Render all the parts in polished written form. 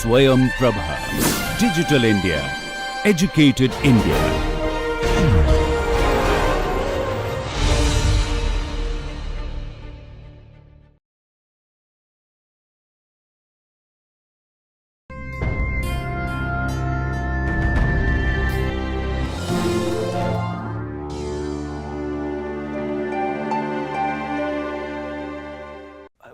Swayam Prabha. Digital India. Educated India.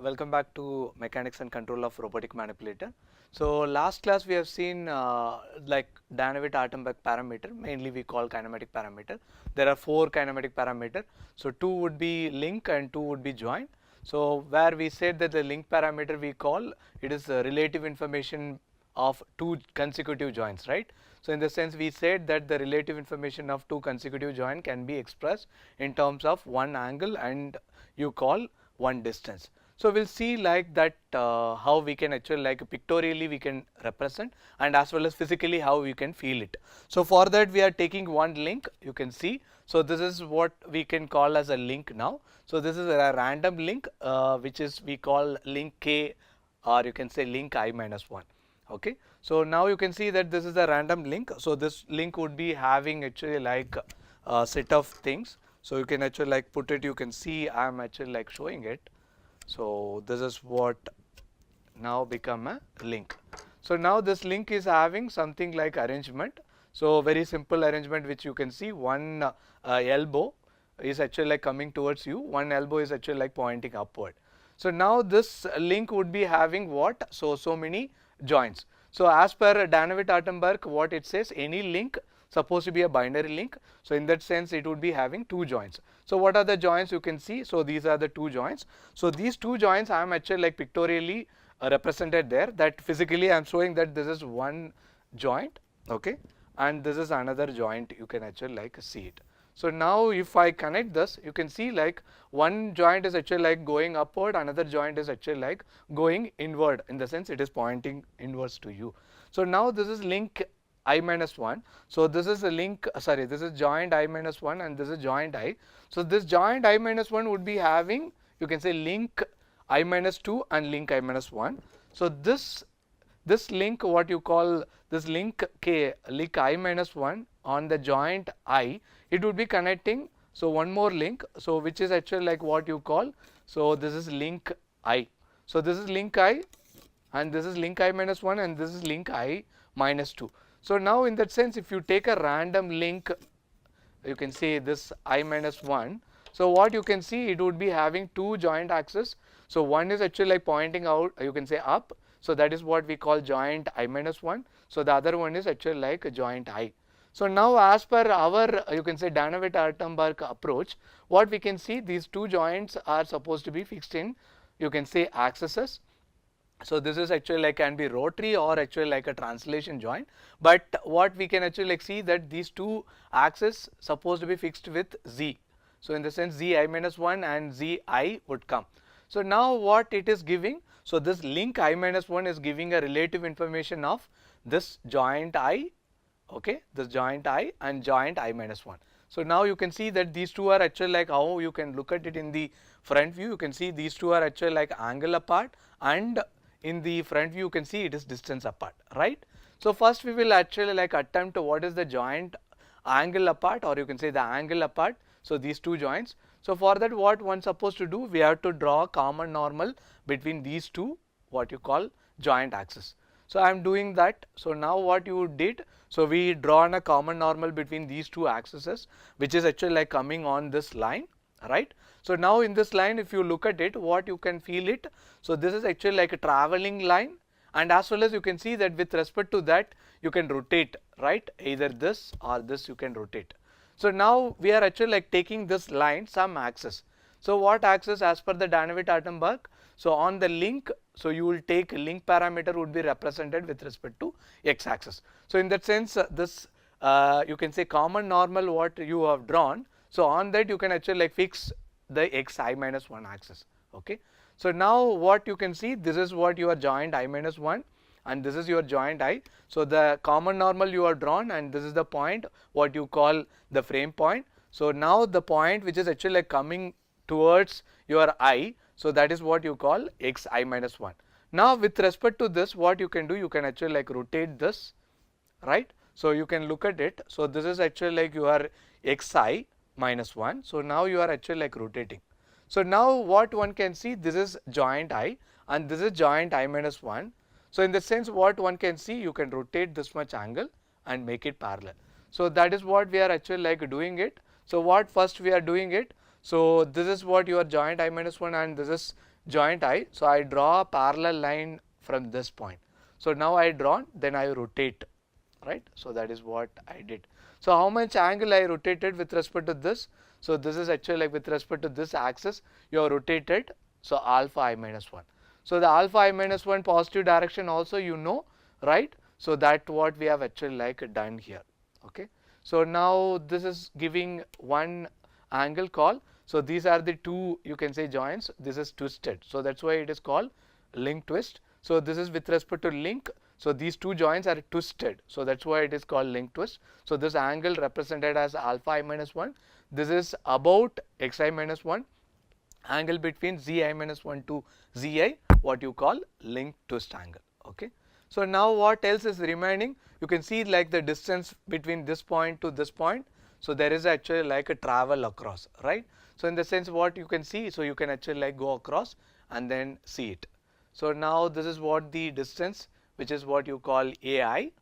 Welcome back to mechanics and control of robotic manipulator. So last class we have seen like Danawit-Artenberg parameter, mainly we call kinematic parameter. There are 4 kinematic parameter. So 2 would be link and 2 would be join. So where we said that the link parameter we call it is relative information of 2 consecutive joints, right? So in the sense we said that the relative information of 2 consecutive joint can be expressed in terms of one angle and you call one distance. So we'll see like that how we can actually like pictorially we can represent and as well as physically how you can feel it. So for that we are taking one link, you can see. So this is what we can call as a link now. So this is a random link which is we call link K, or you can say link I minus 1. Okay. So now you can see that this is a random link. So this link would be having actually like a set of things. So you can actually like put it, you can see I am actually like showing it. So this is what now become a link. So now this link is having something like arrangement. So very simple arrangement which you can see, one elbow is actually like coming towards you, one elbow is actually like pointing upward. So now this link would be having what? So many joints. So as per Danawit-Artenberg, what it says, any link supposed to be a binary link. So in that sense it would be having 2 joints. So what are the joints you can see? So these are the 2 joints. So these 2 joints I am actually like pictorially represented there, that physically I am showing that this is one joint, okay, and this is another joint, you can actually like see it. So now if I connect this, you can see like one joint is actually like going upward, another joint is actually like going inward, in the sense it is pointing inwards to you. So now this is link I minus 1. So this is a link, sorry, this is joint I minus 1 and this is joint I. So this joint I minus 1 would be having, you can say link I minus 2 and link I minus 1. So this link, what you call this link K, link I minus 1 on the joint I, it would be connecting. So one more link, so which is actually like what you call, so this is link I. So this is link I and this is link I minus 1 and this is link I minus 2. So now in that sense if you take a random link, you can say this I minus 1. So what you can see, it would be having 2 joint axes. So one is actually like pointing out, you can say up. So that is what we call joint I minus 1. So the other one is actually like a joint I. So now as per our, you can say Danawit-Artenberg approach, what we can see, these 2 joints are supposed to be fixed in, you can say axes. So this is actually like can be rotary or actually like a translation joint, but what we can actually like see that these 2 axes supposed to be fixed with Z. So in the sense Z I minus 1 and Z I would come. So now what it is giving, so this link I minus 1 is giving a relative information of this joint I, okay, this joint I and joint I minus 1. So now you can see that these 2 are actually like how you can look at it in the front view, you can see these 2 are actually like angle apart, and in the front view you can see it is distance apart, right? So first we will actually like attempt what is the joint angle apart, or you can say the angle apart. So these 2 joints. So for that what one supposed to do, we have to draw a common normal between these 2 what you call joint axes. So I am doing that. So now what you did, so we drawn a common normal between these 2 axes, which is actually like coming on this line, right? So now in this line if you look at it, what you can feel it, so this is actually like a traveling line, and as well as you can see that with respect to that you can rotate, right, either this or this you can rotate. So now we are actually like taking this line some axis. So what axis as per the Danawit-Artenberg, so on the link, so you will take link parameter would be represented with respect to x axis. So in that sense this you can say common normal what you have drawn, so on that you can actually like fix the x I minus 1 axis, okay. So now what you can see, this is what your joint I minus 1 and this is your joint I. So the common normal you are drawn and this is the point what you call the frame point. So now the point which is actually like coming towards your I, so that is what you call x I minus 1. Now with respect to this, what you can do, you can actually like rotate this, right? So you can look at it. So this is actually like your xi minus 1. So now you are actually like rotating. So now what one can see, this is joint I and this is joint I minus 1. So in the sense what one can see, you can rotate this much angle and make it parallel. So that is what we are actually like doing it. So what first we are doing it. So this is what your joint I minus 1 and this is joint I. So I draw a parallel line from this point. So now I drawn, then I rotate, right? So that is what I did. So how much angle I rotated with respect to this? So this is actually like with respect to this axis, you have rotated, so alpha I minus 1. So the alpha I minus 1 positive direction also you know, right? So that what we have actually like done here, okay? So now this is giving one angle call. So these are the two, you can say, joints. This is twisted. So that's why it is called link twist. So this is with respect to link. So these two joints are twisted. So that's why it is called link twist. So this angle represented as alpha I minus 1. This is about xi minus 1. Angle between zi minus 1 to zi, what you call link twist angle, okay? So now what else is remaining? You can see like the distance between this point to this point. So there is actually like a travel across, right? So in the sense what you can see, so you can actually like go across and then see it. So now this is what the distance, which is what you call AI,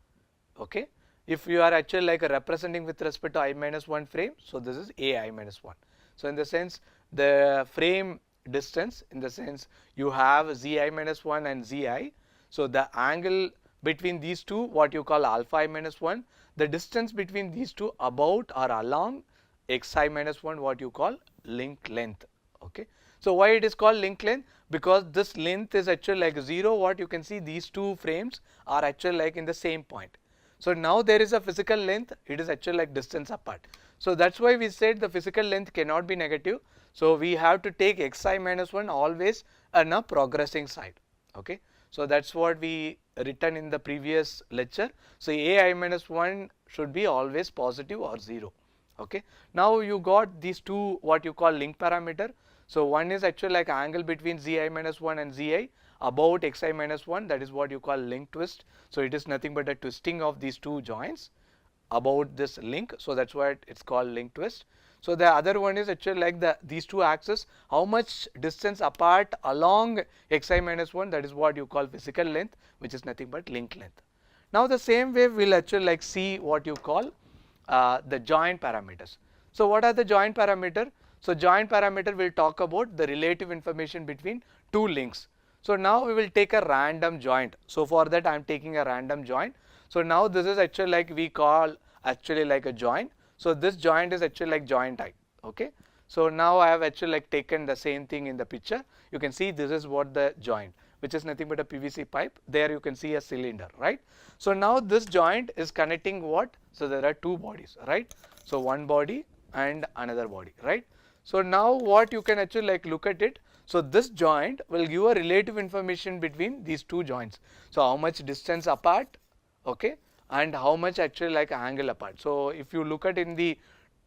okay? If you are actually like representing with respect to I minus 1 frame, so this is AI minus 1. So in the sense the frame distance, in the sense you have zi minus 1 and zi. So the angle between these two, what you call alpha I minus 1, the distance between these two about or along xi minus 1, what you call link length, okay? So why it is called link length? Because this length is actually like 0. What you can see, these two frames are actually like in the same point. So now there is a physical length, it is actually like distance apart. So that's why we said the physical length cannot be negative. So we have to take xi minus 1 always on a progressing side, okay? So that's what we written in the previous lecture. So ai minus 1 should be always positive or 0, okay? Now you got these two, what you call link parameter. So one is actually like angle between zi minus 1 and zi about xi minus 1, that is what you call link twist. So it is nothing but a twisting of these two joints about this link. So that's why it's called link twist. So the other one is actually like these two axes, how much distance apart along xi minus 1, that is what you call physical length, which is nothing but link length. Now the same way we'll actually like see what you call the joint parameters. So what are the joint parameter? So joint parameter will talk about the relative information between two links. So now we will take a random joint. So for that I am taking a random joint. So now this is actually like we call actually like a joint. So this joint is actually like joint I, okay? So now I have actually like taken the same thing in the picture. You can see this is what the joint, which is nothing but a PVC pipe. There you can see a cylinder, right? So now this joint is connecting what? So there are two bodies, right? So one body and another body, right? So now what you can actually like look at it. So this joint will give a relative information between these two joints. So how much distance apart, okay, and how much actually like angle apart. So if you look at in the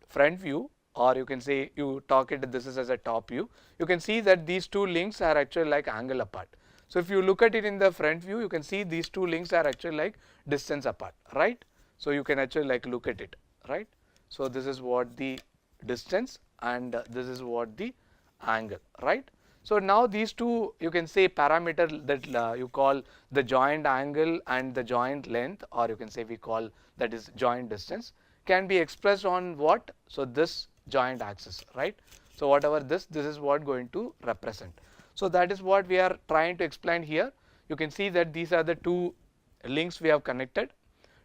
front view, or you can say you talk it, this is as a top view, you can see that these two links are actually like angle apart. So if you look at it in the front view, you can see these two links are actually like distance apart, right? So you can actually like look at it, right? So this is what the distance and this is what the angle, right? So now these two, you can say parameter that you call the joint angle and the joint length, or you can say we call that is joint distance, can be expressed on what? So this joint axis, right? So whatever this is what going to represent. So that is what we are trying to explain here. You can see that these are the two links we have connected.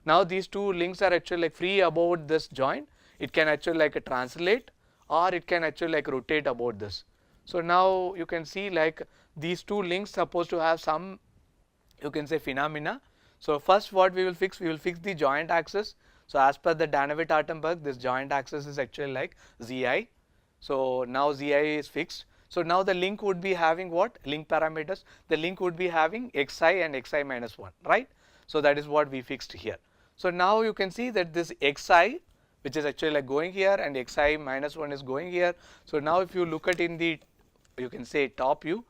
Now these two links are actually like free about this joint. It can actually like translate, or it can actually like rotate about this. So now you can see like these two links supposed to have some, you can say, phenomena. So first what we will fix the joint axis. So as per the Danawit-Artenberg, this joint axis is actually like zi. So now zi is fixed. So now the link would be having what? Link parameters. The link would be having xi and xi minus 1, right? So that is what we fixed here. So now you can see that this xi, which is actually like going here, and xi minus 1 is going here. So now if you look at in the, you can say, top view,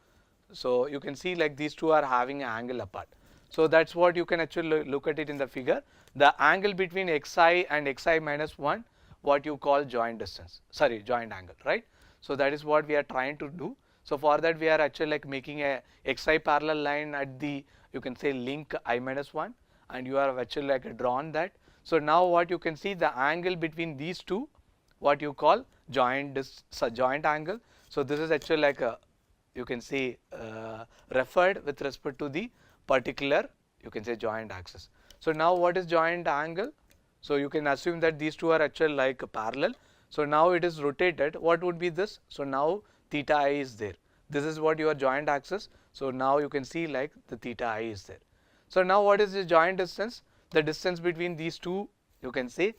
So you can see like these two are having an angle apart. So that's what you can actually look at it in the figure. The angle between xi and xi minus 1, what you call joint distance, sorry, joint angle, right? So that is what we are trying to do. So for that we are actually like making a xi parallel line at the, you can say, link I minus 1, and you are actually like drawn that. So now what you can see, the angle between these two, what you call joint angle. So this is actually like a, you can say, referred with respect to the particular, you can say, joint axis. So now what is joint angle? So you can assume that these two are actually like parallel. So now it is rotated. What would be this? So now theta I is there. This is what your joint axis. So now you can see like the theta I is there. So now what is the joint distance? The distance between these two, you can say,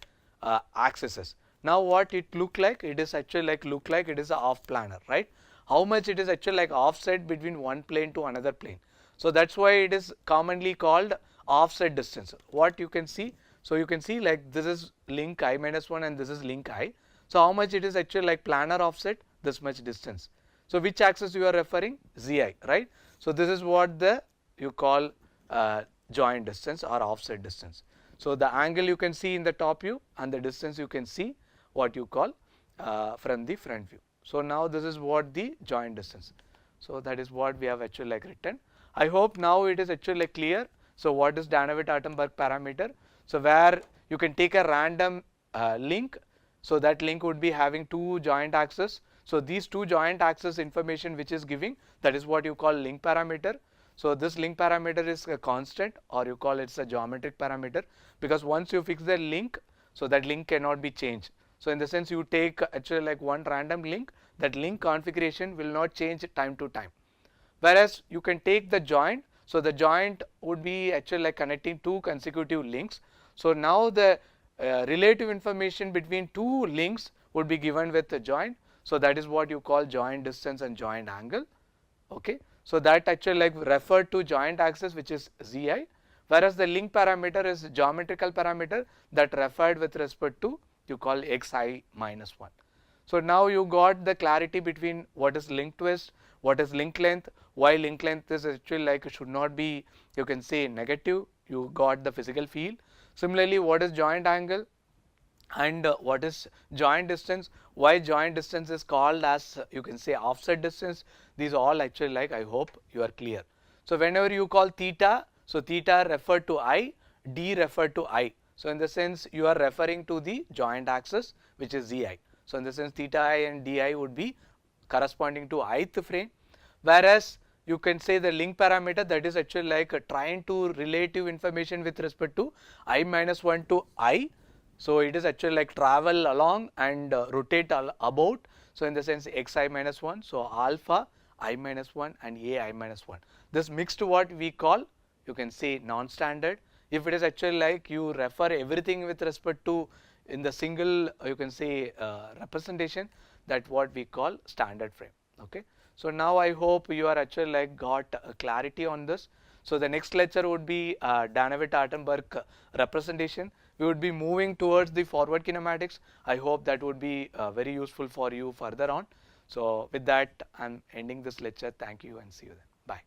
axes. Now what it look like? It is actually like look like it is a off planar, right? How much it is actually like offset between one plane to another plane. So that's why it is commonly called offset distance. What you can see? So you can see like this is link I minus 1 and this is link I. So how much it is actually like planar offset? This much distance. So which axis you are referring? Zi, right? So this is what the you call joint distance or offset distance. So the angle you can see in the top view and the distance you can see what you call from the front view. So now this is what the joint distance. So that is what we have actually like written. I hope now it is actually like clear. So what is Danawit-Artenberg parameter? So where you can take a random link. So that link would be having two joint axes. So these two joint axis information which is giving, that is what you call link parameter. So this link parameter is a constant, or you call it a geometric parameter, because once you fix the link, so that link cannot be changed. So in the sense you take actually like one random link, that link configuration will not change time to time. Whereas you can take the joint, so the joint would be actually like connecting two consecutive links. So now the relative information between two links would be given with the joint. So that is what you call joint distance and joint angle. Okay. So that actually like referred to joint axis, which is Zi, whereas the link parameter is geometrical parameter that referred with respect to you call xi minus 1. So now you got the clarity between what is link twist, what is link length, why link length is actually like should not be, you can say, negative. You got the physical feel. Similarly, what is joint angle and what is joint distance, why joint distance is called as, you can say, offset distance. These all actually like I hope you are clear. So whenever you call theta, so theta referred to I, d referred to I. So in the sense you are referring to the joint axis, which is Zi. So in the sense theta I and di would be corresponding to ith frame, whereas you can say the link parameter, that is actually like trying to relative information with respect to I minus 1 to I. So it is actually like travel along and rotate about. So in the sense xi minus 1, so alpha I minus 1 and a I minus 1. This mixed what we call, you can say, non-standard. If it is actually like you refer everything with respect to in the single, you can say, representation, that what we call standard frame. Okay. So now I hope you are actually like got clarity on this. So the next lecture would be Danawit-Artenberg representation. We would be moving towards the forward kinematics. I hope that would be very useful for you further on. So with that, I'm ending this lecture. Thank you and see you then. Bye.